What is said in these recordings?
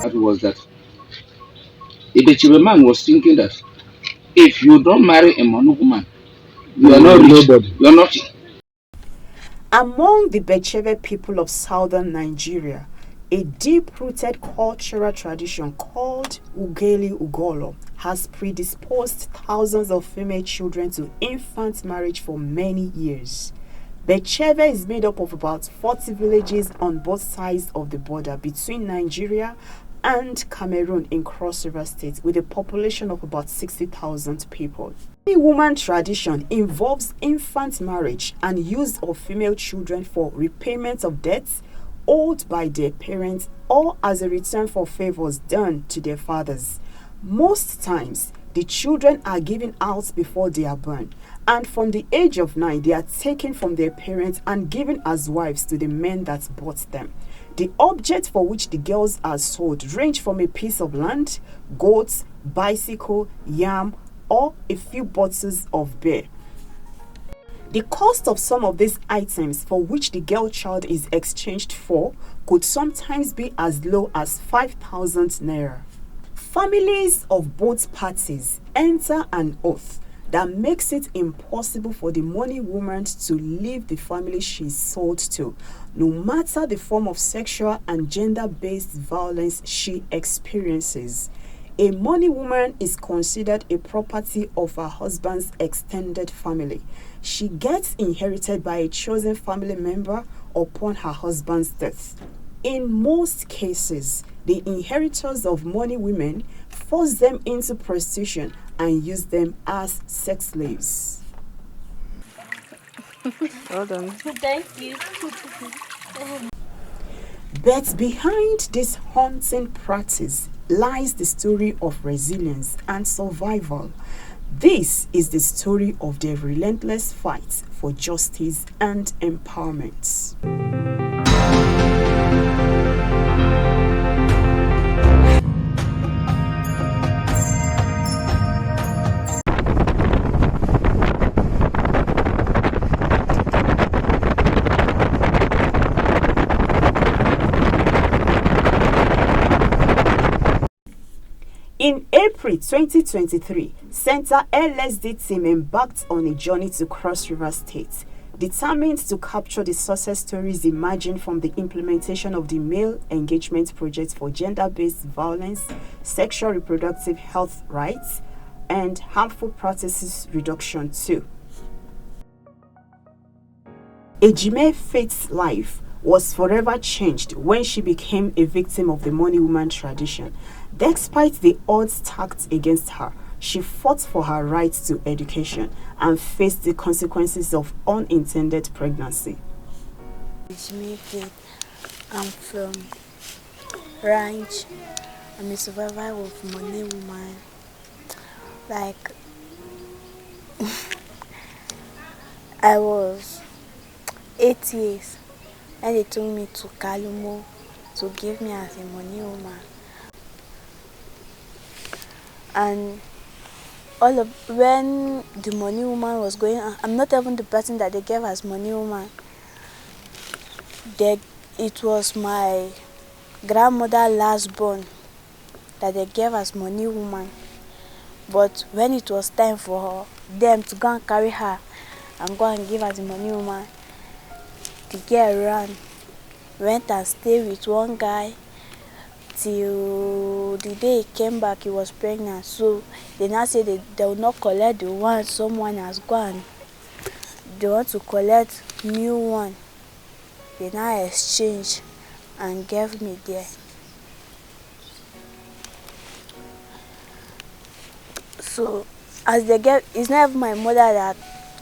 part was that the Becheve man was thinking that if you don't marry a Manu woman, you are not rich. Nobody. You are nothing. Among the Becheve people of southern Nigeria, a deep-rooted cultural tradition called Ugeli Ugolo has predisposed thousands of female children to infant marriage for many years. Becheve is made up of about 40 villages on both sides of the border between Nigeria and Cameroon in Cross River State, with a population of about 60,000 people. The woman tradition involves infant marriage and use of female children for repayment of debts owed by their parents or as a return for favors done to their fathers. Most times, the children are given out before they are born, and from the age of 9, they are taken from their parents and given as wives to the men that bought them. The objects for which the girls are sold range from a piece of land, goats, bicycle, yam, or a few bottles of beer. The cost of some of these items for which the girl child is exchanged for could sometimes be as low as 5,000 naira. Families of both parties enter an oath that makes it impossible for the money woman to leave the family she is sold to, no matter the form of sexual and gender-based violence she experiences. A money woman is considered a property of her husband's extended family. She gets inherited by a chosen family member upon her husband's death. In most cases, the inheritors of money women force them into prostitution and use them as sex slaves. Well done. Thank you. But behind this haunting practice lies the story of resilience and survival. This is the story of their relentless fight for justice and empowerment. In April 2023, Center LSD team embarked on a journey to Cross River State, determined to capture the success stories emerging from the implementation of the Male Engagement Project for Gender-Based Violence, Sexual Reproductive Health Rights, and Harmful Practices Reduction 2. Ejime Faith's life was forever changed when she became a victim of the money woman tradition. Despite the odds stacked against her, she fought for her right to education and faced the consequences of unintended pregnancy. Ejime Faith, I'm from Ranch. I'm a survivor of money woman. Like, I was 8 years and they took me to Kalumo to give me as a money woman. And when the money woman was going on, I'm not even the person that they gave as money woman. It was my grandmother last born that they gave as money woman. But when it was time for them to go and carry her and go and give as a money woman, the girl ran, went and stayed with one guy till the day he came back. He was pregnant. So they now say they will not collect the one someone has gone. They want to collect new one. They now exchange and gave me there. So as they gave, it's not even my mother that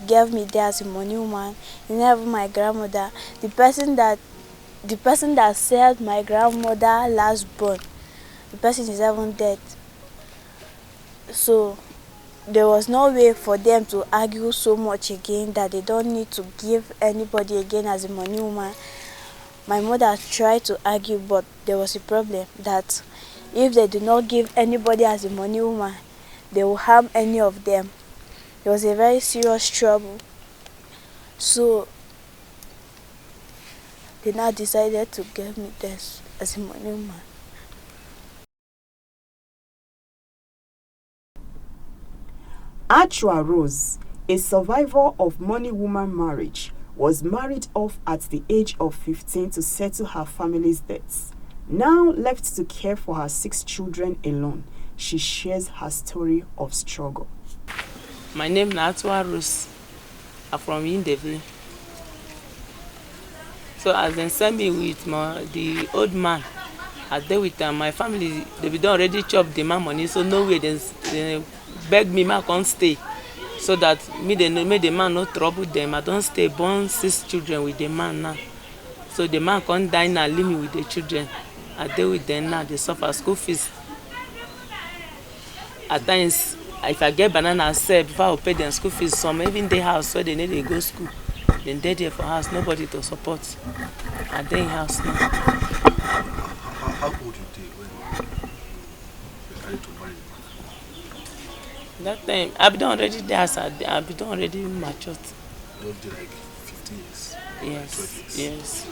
gave me there as a money woman. It's not even my grandmother. The person that sold my grandmother last born, the person is even dead. So there was no way for them to argue so much again that they don't need to give anybody again as a money woman. My mother tried to argue, but there was a problem that if they do not give anybody as a money woman, they will harm any of them. There was a very serious trouble. So they now decided to give me this as a money woman. Uchua Rose, a survivor of money woman marriage, was married off at the age of 15 to settle her family's debts. Now left to care for her 6 children alone, she shares her story of struggle. My name is Uchua Rose. I'm from Indeve. So as they send me with the old man, I there with my family, they be done already chop the man money, so no way they beg me ma can't stay. So that me they make the man no trouble them. I don't stay, born 6 children with the man now. So the man can't die now, leave me with the children. I deal with them now, they suffer school fees. At times, if I get banana I sell before I pay them school fees, some even the house where they need to go school. Then they there for house, nobody to support. I dey in house now. How old you dey when you decided to marry? That time, I be done already there, I be done already matured. You don't do like 15 years? Yes, 12 years. yes.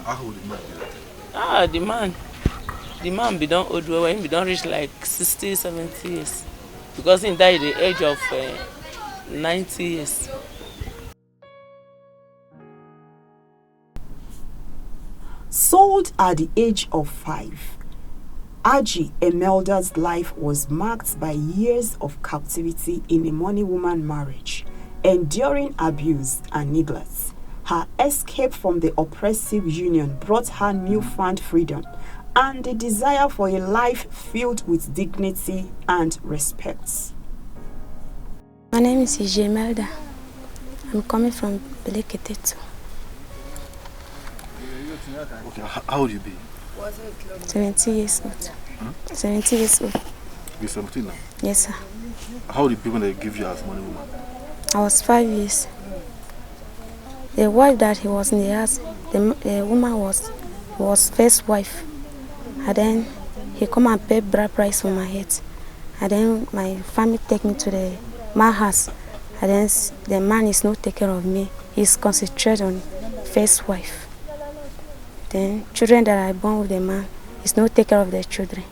How old the man be that time? The man be done old well, he be done reach like 60, 70 years. Because he died at the age of 90 years. Sold at the age of 5, Aji Emelda's life was marked by years of captivity in a money woman marriage, enduring abuse and neglect. Her escape from the oppressive union brought her newfound freedom and the desire for a life filled with dignity and respect. My name is Emelda. I'm coming from Becheve. Okay, how old you be? 70 years old. 70 years old. You're 17 now? Yes, sir. How old the people they give you as money woman? I was 5 years. The wife that he was in the house, the woman was first wife. And then he come and pay bride price for my head. And then my family take me to my house. And then the man is not taking care of me. He's concentrated on first wife. Then children that I born with the man is not take care of their children.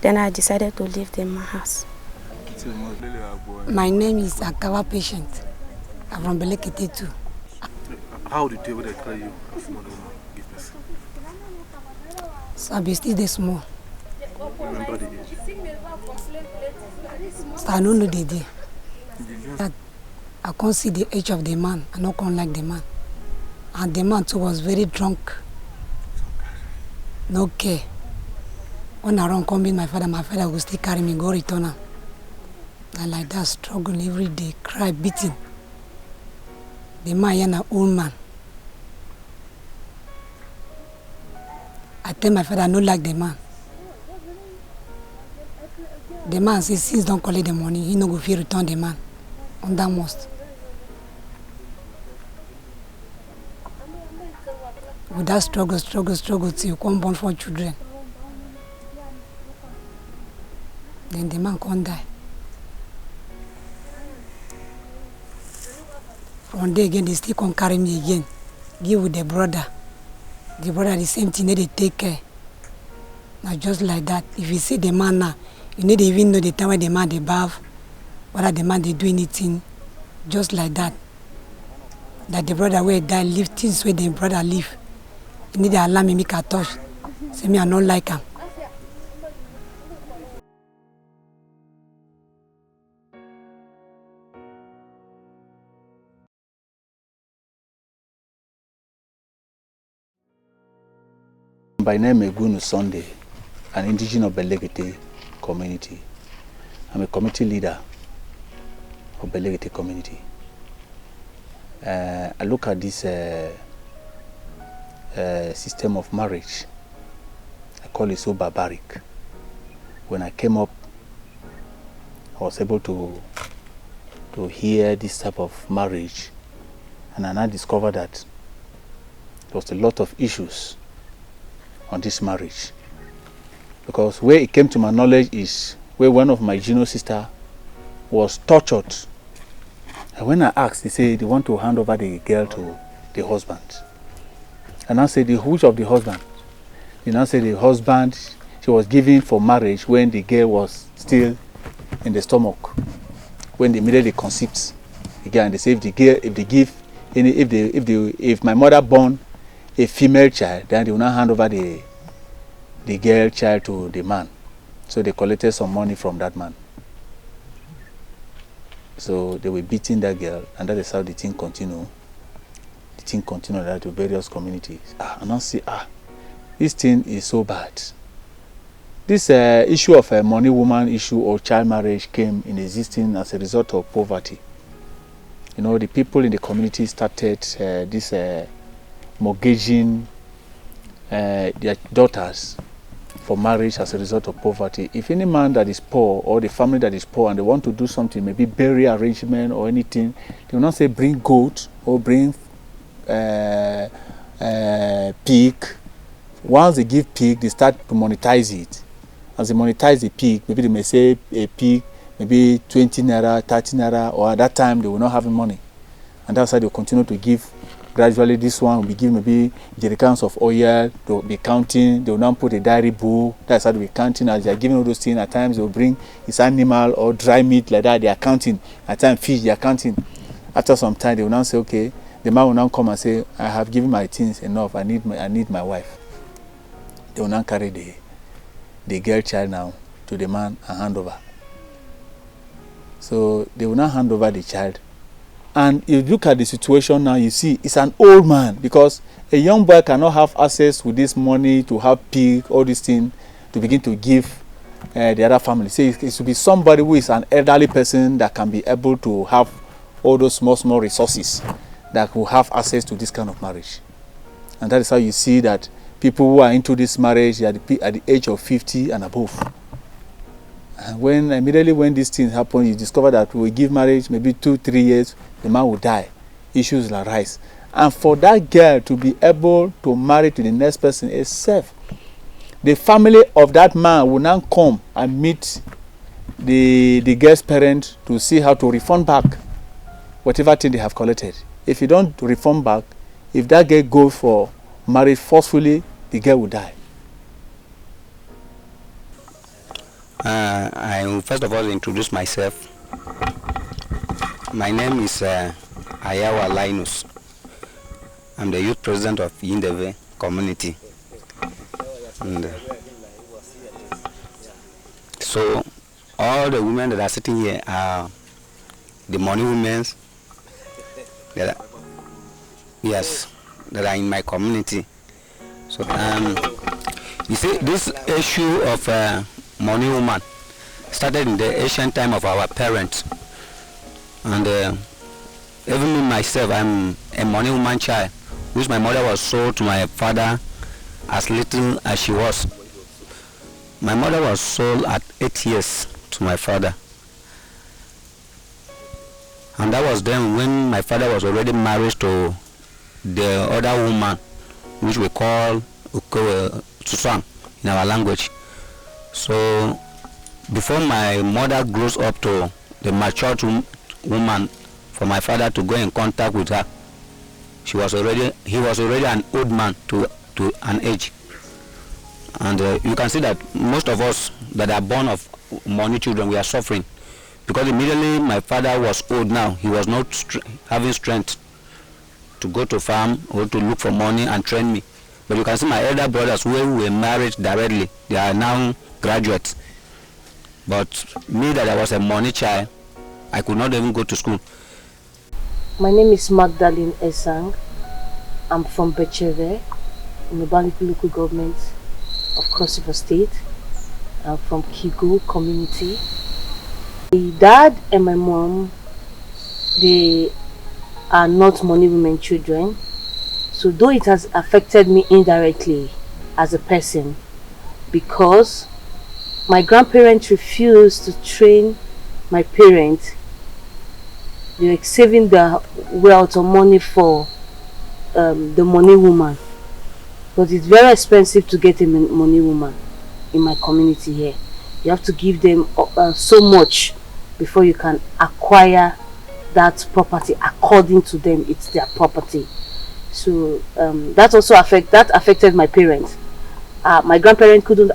Then I decided to leave them in my house. My name is Akawa Patient. I'm from Becheve too. How did they tell you as money woman give person? So I be still this small. Remember the age? So I don't know the day. I can't see the age of the man. I don't like the man. And the man too was very drunk. No care. When I run come meet my father will still carry me, go return him. I like that struggle every day, cry, beating. The man is an old man. I tell my father I don't like the man. The man says since don't collect the money, he no go fit return the man. On that most. With that struggle till you come born 4 children. Then the man can't die. From there again, they still can't carry me again. Give with the brother. The brother, the same thing, they take care. Now just like that, if you see the man now, you need to even know the time when the man they bath, whether the man they do anything, just like that. That the brother where die, live things where the brother live. You need to allow me make a touch. Say me I don't like him. By name Egunu Sunday, an indigenous of Becheve community. I'm a community leader of Becheve community. I look at this system of marriage. I call it so barbaric. When I came up, I was able to hear this type of marriage, and I now discovered that there was a lot of issues on this marriage, because where it came to my knowledge is where one of my junior sister was tortured, and when I asked, they said they want to hand over the girl to the husband. And I said, which of the husband? They now said the husband she was given for marriage when the girl was still in the stomach when they immediately conceived again, they say if my mother born a female child, then they will not hand over the girl child to the man. So they collected some money from that man. So they were beating that girl, and that is how the thing continued. The thing continued that to various communities. And I see, this thing is so bad. This issue of a money woman issue or child marriage came in existence as a result of poverty. You know, the people in the community started this mortgaging their daughters for marriage as a result of poverty. If any man that is poor or the family that is poor and they want to do something, maybe burial arrangement or anything, they will not say bring goat or bring pig. Once they give pig, they start to monetize it. As they monetize the pig, maybe they may say a pig, maybe 20 naira, 30 naira, or at that time they will not have money. And that's why they will continue to give. Gradually, this one will be given maybe jerrycans of oil, they will be counting, they will now put a diary book, that's how they will be counting. As they are giving all those things, at times they will bring his animal or dry meat like that, they are counting. At times fish, they are counting. After some time, they will now say, okay, the man will now come and say, I have given my things enough, I need my wife. They will now carry the girl child now to the man and hand over. So they will now hand over the child. And if you look at the situation now, you see it's an old man, because a young boy cannot have access with this money to have pig, all these things, to begin to give the other family. So it should be somebody who is an elderly person that can be able to have all those small resources that will have access to this kind of marriage. And that is how you see that people who are into this marriage at the age of 50 and above. And immediately when these things happen, you discover that we give marriage maybe 2-3 years, the man will die. Issues will arise. And for that girl to be able to marry to the next person is safe. The family of that man will now come and meet the girl's parent to see how to refund back whatever thing they have collected. If you don't refund back, if that girl goes for marriage forcefully, the girl will die. I will first of all introduce myself. My name is Ayawa Linus. I'm the youth president of Yindeve community. And, so all the women that are sitting here are the money women that are in my community. So you see, this issue of money woman started in the ancient time of our parents, and even me myself, I'm a money woman child, which my mother was sold to my father as little as she was. My mother was sold at 8 years to my father, and that was then when my father was already married to the other woman, which we call Uchua in our language. So before my mother grows up to the matured woman, for my father to go in contact with her, he was already an old man to an age. And you can see that most of us that are born of money children, we are suffering, because immediately my father was old now. He was not having strength to go to farm or to look for money and train me. But you can see my elder brothers who were married directly, they are now graduates. But me, that I was a money child, I could not even go to school. My name is Magdalene Esang. I'm from Becheve, in Obanliku Local Government of Cross River State. I'm from Kigo community. My dad and my mom, they are not money women children. So though it has affected me indirectly as a person, because my grandparents refused to train my parents. They were saving their wealth or money for the money woman. But it's very expensive to get a money woman in my community here. You have to give them so much before you can acquire that property. According to them, it's their property. So that also affected my parents. My grandparents couldn't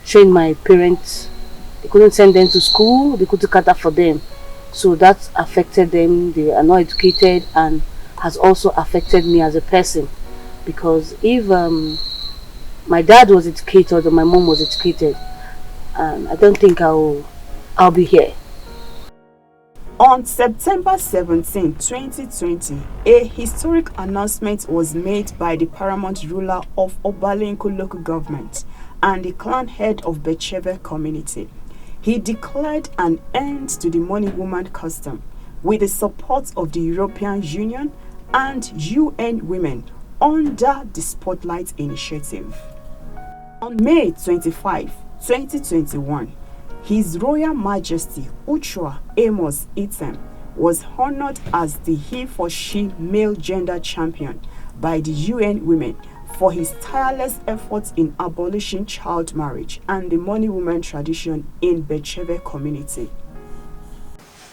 train my parents. They couldn't send them to school. They couldn't cater for them. So that affected them. They are not educated, and has also affected me as a person, because if my dad was educated or my mom was educated, I don't think I'll be here. On September 17, 2020, a historic announcement was made by the Paramount Ruler of Obanliku Local Government and the clan head of Becheve community. He declared an end to the money woman custom with the support of the European Union and UN Women under the Spotlight Initiative. On May 25, 2021, His Royal Majesty Uchua Amos was honored as the he-for-she male gender champion by the UN Women for his tireless efforts in abolishing child marriage and the money woman tradition in Becheve community.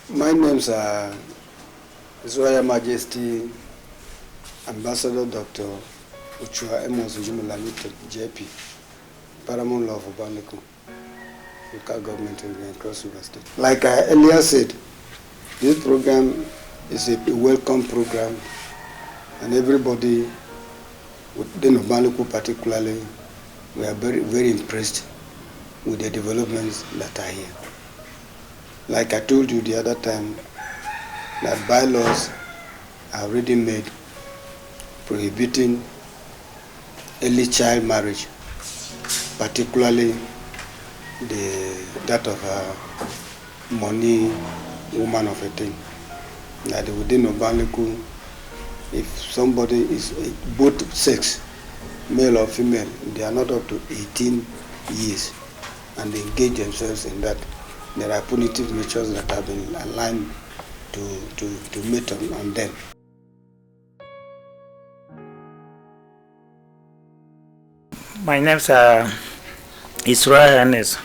My name's His Royal Majesty Ambassador Dr. Uchua Amos Uyumulam JP, Paramount Ruler of Obanliku Local Government Area across the state. Like I earlier said, this program is a welcome program, and everybody within Obanliku particularly, we are very, very impressed with the developments that are here. Like I told you the other time, that bylaws are already made prohibiting early child marriage, particularly that of a money woman of a thing. That within Obanliku, if somebody is both sex, male or female, they are not up to 18 years and they engage themselves in that, there are punitive measures that have been aligned to meet on them. My name is Israel Amos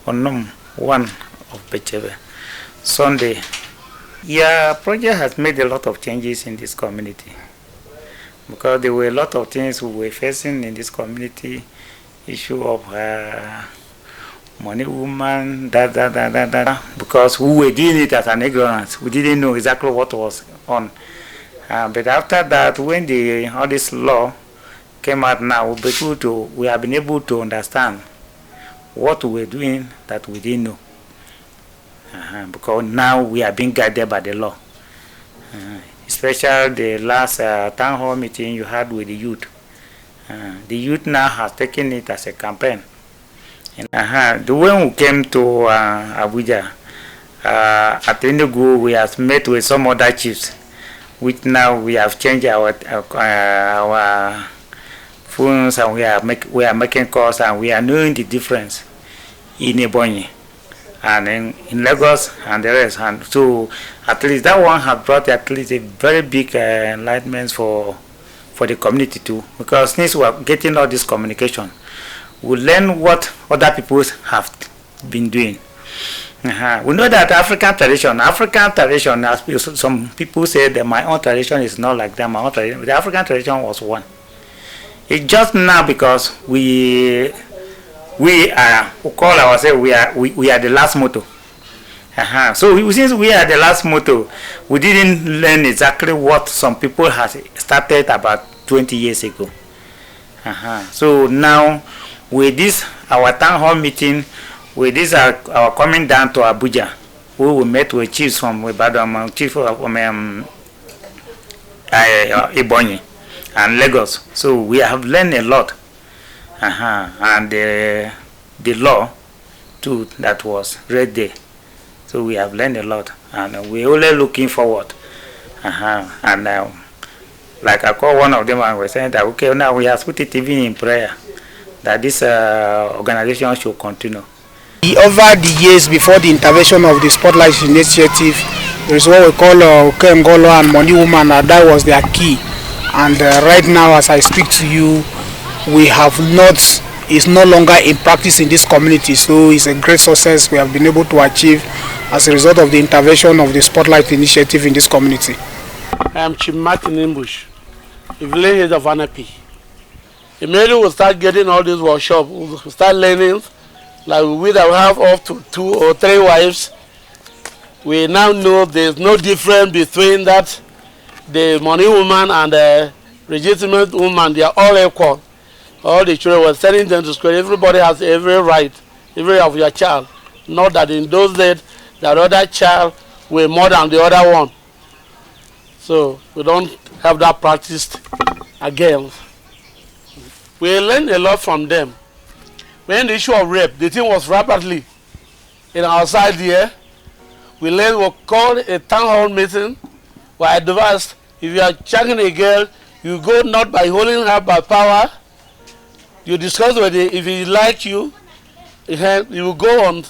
Onum, one of Becheve. Sunday. Yeah, project has made a lot of changes in this community, because there were a lot of things we were facing in this community, issue of money woman, because we were doing it as an ignorance. We didn't know exactly what was on. But after that, when all this law came out now, we have been able to understand what we were doing that we didn't know. Because now we are being guided by the law. Especially the last town hall meeting you had with the youth. The youth now has taken it as a campaign. And when we came to Abuja, at Enugu, we have met with some other chiefs, which now we have changed our phones, and we are making calls, and we are knowing the difference in Ebonyi and in Lagos and the rest. And so at least that one has brought at least a very big enlightenment for the community too, because since we are getting all this communication, we learn what other people have been doing. We know that African tradition, as some people say that my own tradition is not like that. My own tradition, the African tradition was one. It's just now because we call ourselves we are the last motto. So since we are the last motto, we didn't learn exactly what some people had started about 20 years ago. So now with this our town hall meeting, with this our coming down to Abuja, we will meet with chiefs from Ibadan, chief from Ebonyi and Lagos. So we have learned a lot. And the law too that was read there. So we have learned a lot, and we're only looking forward. And like I call one of them and we're saying that okay, now we have put it even in prayer that this organization should continue. Over the years before the intervention of the Spotlight Initiative, there is what we call Ngolo and Money Woman, and that was their key. And right now, as I speak to you, we have not, it's no longer in practice in this community. So it's a great success we have been able to achieve as a result of the intervention of the Spotlight Initiative in this community. I am Chief Martin Imbush, the village head of Anapi. Immediately we'll start getting all these workshops, we'll start learning, like we will have up to 2 or 3 wives, we now know there's no difference between that the money woman and the legitimate woman. They are all equal. All the children were sending them to school. Everybody has every right, every of your child. Not that in those days that other child were more than the other one. So we don't have that practiced again. We learned a lot from them. When the issue of rape, the thing was rapidly in our side here. We learned we called a town hall meeting. We advised if you are checking a girl, you go not by holding her by power. You discuss with it. If he like you will go on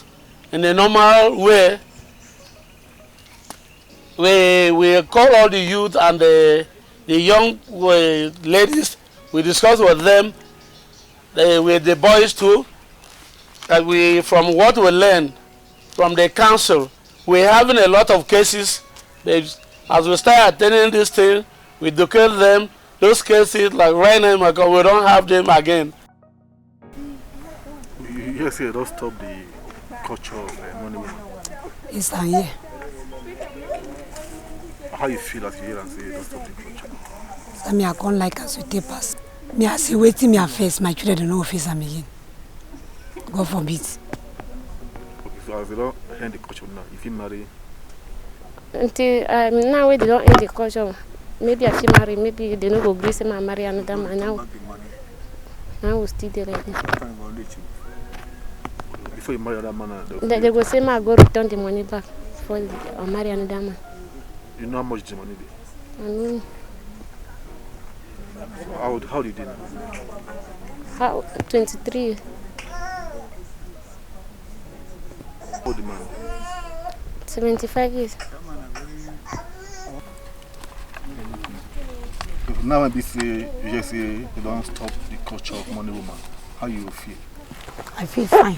in a normal way. We call all the youth and the young ladies. We discuss with them, with the boys too. That we, from what we learned from the council, we're having a lot of cases. As we start attending this thing, we document them. Those cases, like right now, we don't have them again. Yes, yeah, don't stop the culture of money woman. Yes, I'm here. How you feel as you hear and say don't stop the culture? So me, I can't like us with papers. Me, I say waiting me a face, my children don't know face am again. God forbid. Okay, so as they don't end the culture now, if you marry? Until now they don't end the culture. Maybe I feel marry, maybe they don't go grace and marry another man now. Now we still there like this. Before you marry another man, they go say I go return the money back before I marry another man. You know how much the money is? I mean, how did you know? How 23. How the man? 75 years. Now when you just say you don't stop the culture of money woman, how you feel? I feel fine.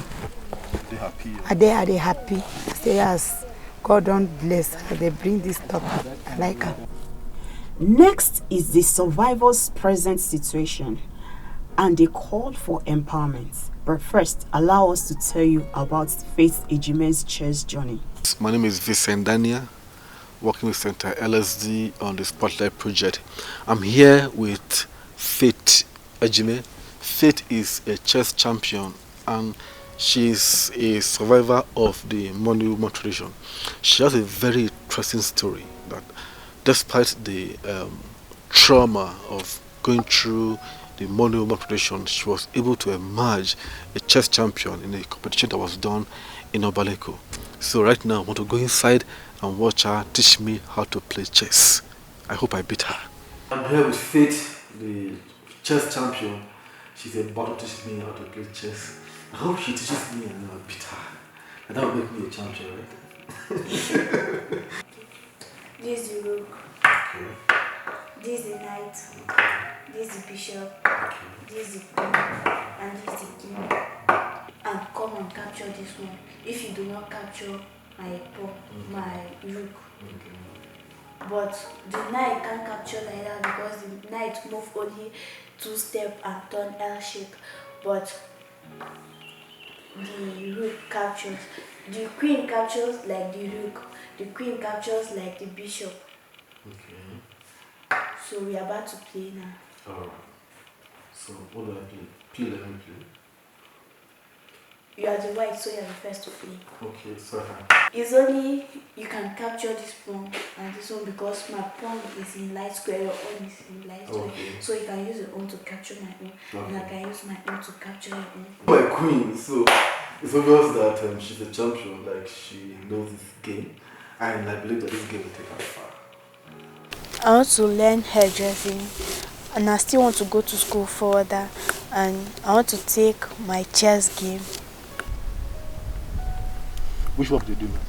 Are they happy? Are they happy? I say yes. God don't bless. They bring this topic. I like her. Next is the survivors' present situation and the call for empowerment. But first, allow us to tell you about Faith Ejime's church journey. My name is Vincent Dania, working with Center LSD on the Spotlight project. I'm here with Faith Ejime. Faith is a chess champion and she's a survivor of the money woman tradition. She has a very interesting story that despite the trauma of going through the money woman tradition, she was able to emerge a chess champion in a competition that was done in Obanliku. So right now I want to go inside and watch her teach me how to play chess. I hope I beat her. I'm here with Faith, the chess champion. She's about to teach me how to play chess. I hope she teaches me and I'll beat her. And that will make me a champion, right? This is the rook. Okay. This is the knight. Okay. This is the bishop. Okay. This is the queen. And this is the king. And come and capture this one. If you do not capture my pawn, my rook. Okay. But the knight can't capture like that because the knight move only 2 steps and turn L shape. But the rook captures. The queen captures like the rook. The queen captures like the bishop. Okay. So we are about to play now. Alright. So what do I play? Play, let me play. You are the white, so you are the first to play. Okay, so It's only you can capture this pawn and this one because my pawn is in light square, your own is in light square. Okay. So you can use your own to capture my own, and I can use my own to capture your own. my queen, so it's obvious that she's a champion, like she knows this game, and I believe that this game will take her far. I want to learn hairdressing, and I still want to go to school further, and I want to take my chess game. Which work do you do now?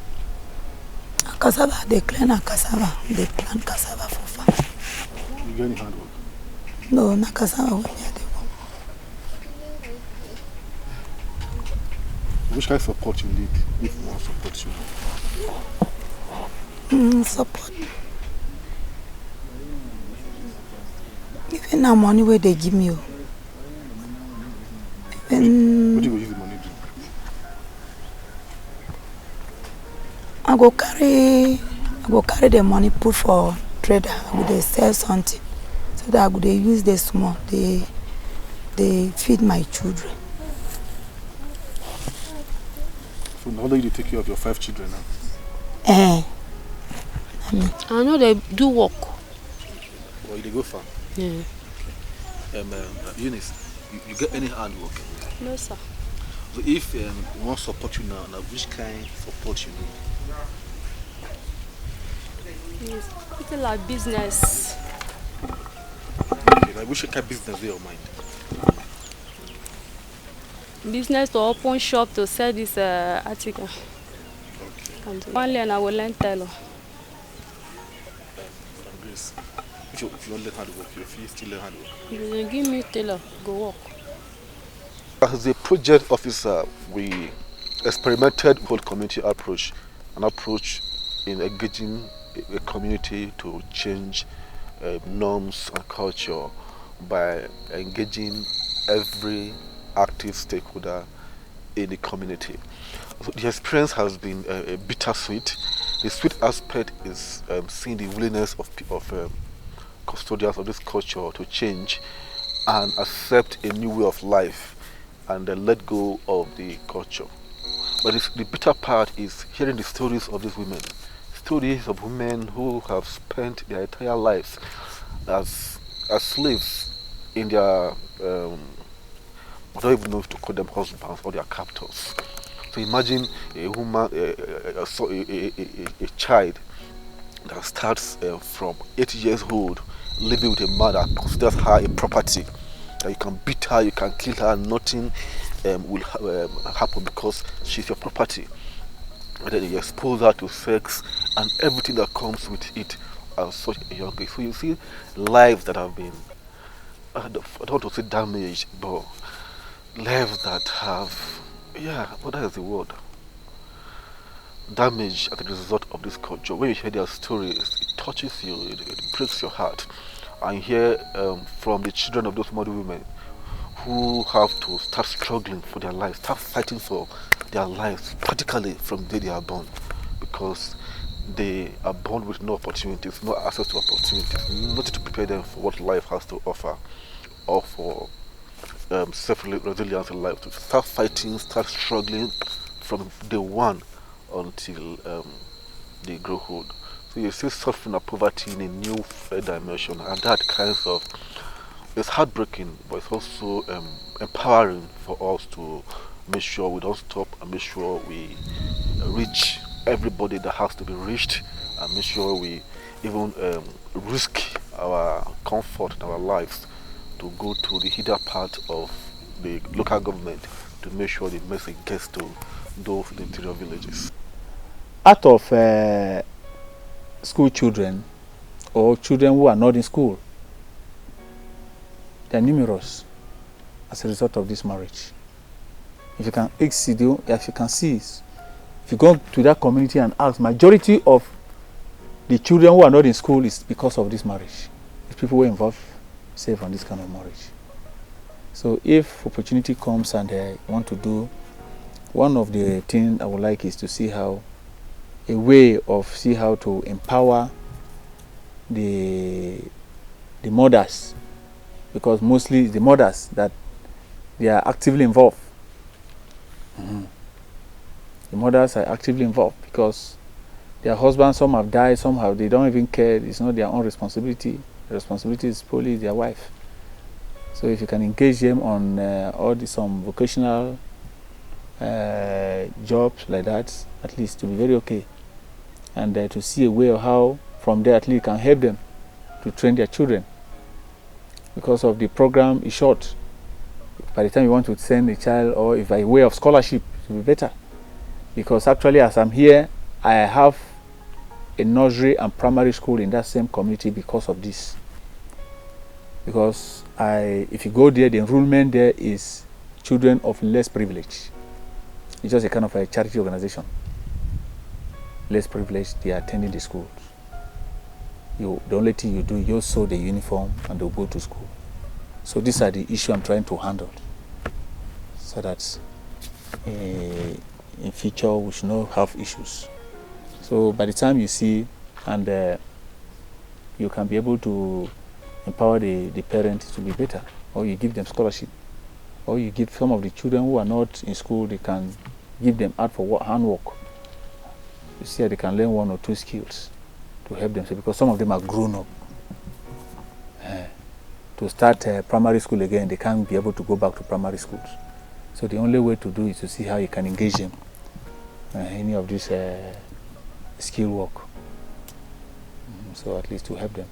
Cassava, they clean a cassava. They plant cassava for farm. You get any handwork? No, not cassava. Which kind of support you need if we want to support you? Support. Even the money where they give me. Even what do you use the money to? I I go carry the money put for trader. I go dey sell something so that I go dey use the small. They feed my children. So how do you take care of your 5 children now? I know they do work. Or they go far? Yeah. Eunice, you get any hard work? No, sir. So if we want to support you now, which kind of support you need? Yes. It's like business. Okay, like which kind of business do you mind? Business to open shop to sell this article. Okay. And only I will learn tailor. If you don't learn how to work, if you still learn how to work. If you give me tailor, go work. As a project officer, we experimented with community approach, an approach in engaging a community to change norms and culture by engaging every active stakeholder in the community. So the experience has been bittersweet. The sweet aspect is seeing the willingness of custodians of this culture to change and accept a new way of life and then let go of the culture. But the bitter part is hearing the stories of these women. Stories of women who have spent their entire lives as slaves in their, I don't even know if to call them husbands or their captors. So imagine a woman, a child that starts from 8 years old living with a man that considers her a property. That you can beat her, you can kill her, nothing will happen because she's your property. And then you expose her to sex and everything that comes with it at such a young age. So you see lives that have been, I don't want to say damaged, but lives that have, what is the word? Damage as a result of this culture. When you hear their stories, it touches you, it breaks your heart. And hear from the children of those mother women who have to start struggling for their lives, start fighting for their lives practically from the day they are born, because they are born with no opportunities, no access to opportunities, nothing to prepare them for what life has to offer, or for self-resilience in life, to start fighting, start struggling from day one until they grow old. So you see suffering of poverty in a new dimension, and that kind of, it's heartbreaking, but it's also empowering for us to make sure we don't stop and make sure we reach everybody that has to be reached, and make sure we even risk our comfort in our lives to go to the hither part of the local government to make sure the message gets to those in the interior villages. Out of school children or children who are not in school, they are numerous as a result of this marriage. If you can see, if you go to that community and ask, majority of the children who are not in school is because of this marriage. If people were involved, say, from this kind of marriage. So if opportunity comes and they want to do, one of the things I would like is to see how to empower the mothers, because mostly it's the mothers that they are actively involved. The mothers are actively involved because their husbands, some have died, some have, they don't even care, it's not their own responsibility. The responsibility is probably their wife. So if you can engage them on some vocational jobs like that, at least to be very okay. And to see a way of how from there at least you can help them to train their children. Because of the program is short. By the time you want to send a child, or if by way of scholarship, it will be better. Because actually as I'm here, I have a nursery and primary school in that same community because of this. Because if you go there, the enrollment there is children of less privilege. It's just a kind of a charity organization. Less privileged, they are attending the schools. The only thing you do, you sew the uniform and they'll go to school. So these are the issues I'm trying to handle, so that in future we should not have issues. So by the time you see, and you can be able to empower the parents to be better, or you give them scholarship, or you give some of the children who are not in school, they can give them art for handwork. You see, they can learn 1 or 2 skills to help them, because some of them are grown up. To start primary school again, they can't be able to go back to primary schools. So the only way to do is to see how you can engage them any of this skill work. So at least to help them.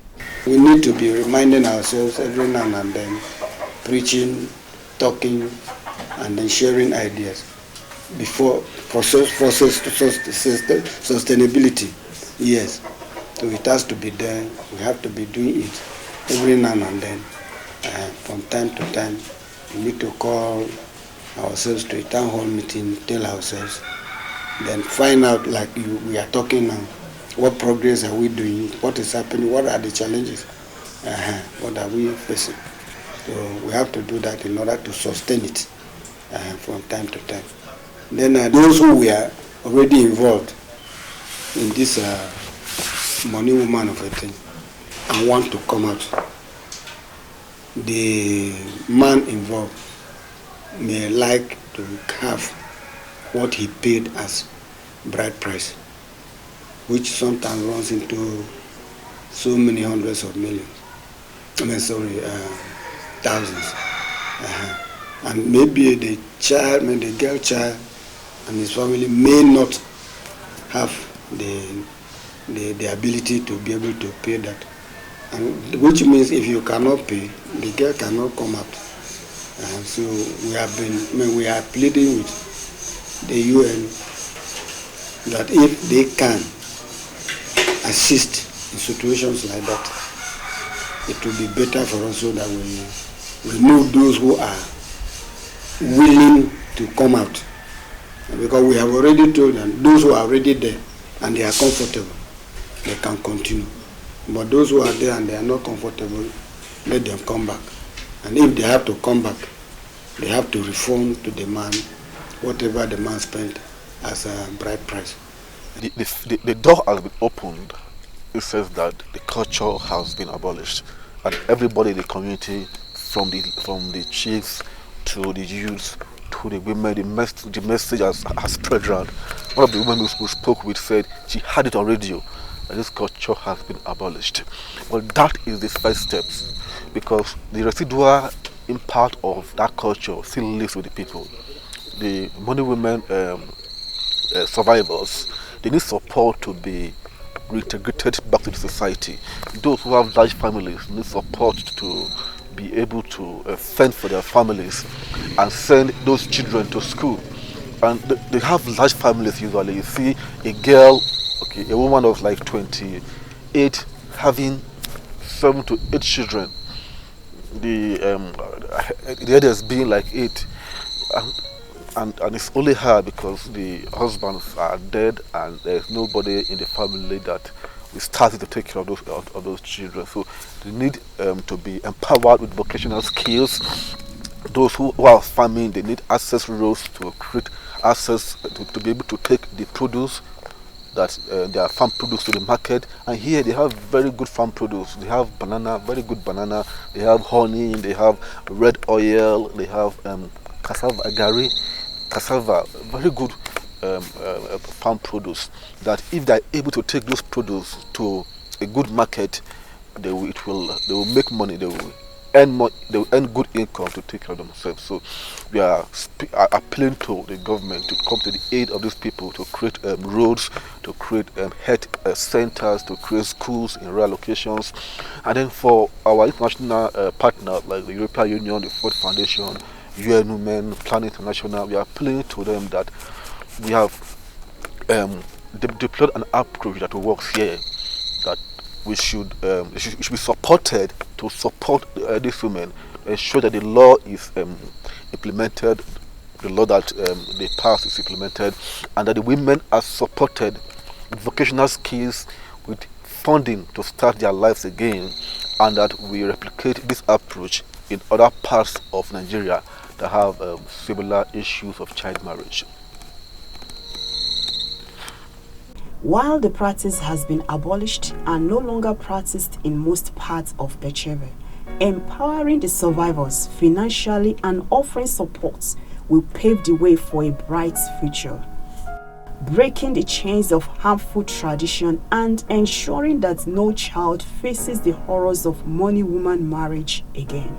We need to be reminding ourselves every now and then, preaching, talking, and then sharing ideas before process sustainability. Yes, so it has to be there. We have to be doing it every now and then. From time to time, we need to call ourselves to a town hall meeting, tell ourselves, then find out, like we are talking now, what progress are we doing, what is happening, what are the challenges, what are we facing. So we have to do that in order to sustain it from time to time. Then those who were already involved in this money woman of a thing and want to come out, the man involved may like to have what he paid as bride price, which sometimes runs into so many hundreds of millions. Thousands. And maybe the girl child and his family may not have the ability to be able to pay that. And which means if you cannot pay, the girl cannot come out. So we are pleading with the UN that if they can assist in situations like that, it will be better for us so that we remove those who are willing to come out. Because we have already told them, those who are already there and they are comfortable, they can continue. But those who are there and they are not comfortable, let them come back. And if they have to come back, they have to refund to the man whatever the man spent as a bride price. The door has been opened. It says that the culture has been abolished, and everybody in the community, from the chiefs to the youths to the women, the message has spread around. One of the women who spoke with said she had it on radio that this culture has been abolished. Well, that is the first steps, because the residual impact of that culture still lives with the people. The money women survivors, they need support to be reintegrated back to the society. Those who have large families need support to be able to fend for their families and send those children to school. And they have large families usually. You see a girl, a woman of like 28 having 7 to 8 children. The others being like 8. And it's only her because the husbands are dead and there's nobody in the family that is starting to take care of those children. So they need to be empowered with vocational skills. Those who are farming, they need access roads to create access to be able to take the produce that their farm produce to the market. And here they have very good farm produce. They have banana, very good banana. They have honey. They have red oil. They have cassava, agari, cassava, very good farm produce. That if they are able to take those produce to a good market, they will make money. They will earn good income to take care of themselves. So we are appealing to the government to come to the aid of these people, to create roads, to create health centers, to create schools in rural locations. And then for our international partners like the European Union, the Ford Foundation, UN Women, Plan International, we are appealing to them that we have deployed an approach that works here, that we should be supported to support these women, ensure that the law is implemented, the law that they pass is implemented, and that the women are supported with vocational skills, with funding to start their lives again, and that we replicate this approach in other parts of Nigeria that have similar issues of child marriage. While the practice has been abolished and no longer practiced in most parts of Becheve, empowering the survivors financially and offering support will pave the way for a bright future, breaking the chains of harmful tradition and ensuring that no child faces the horrors of money woman marriage again.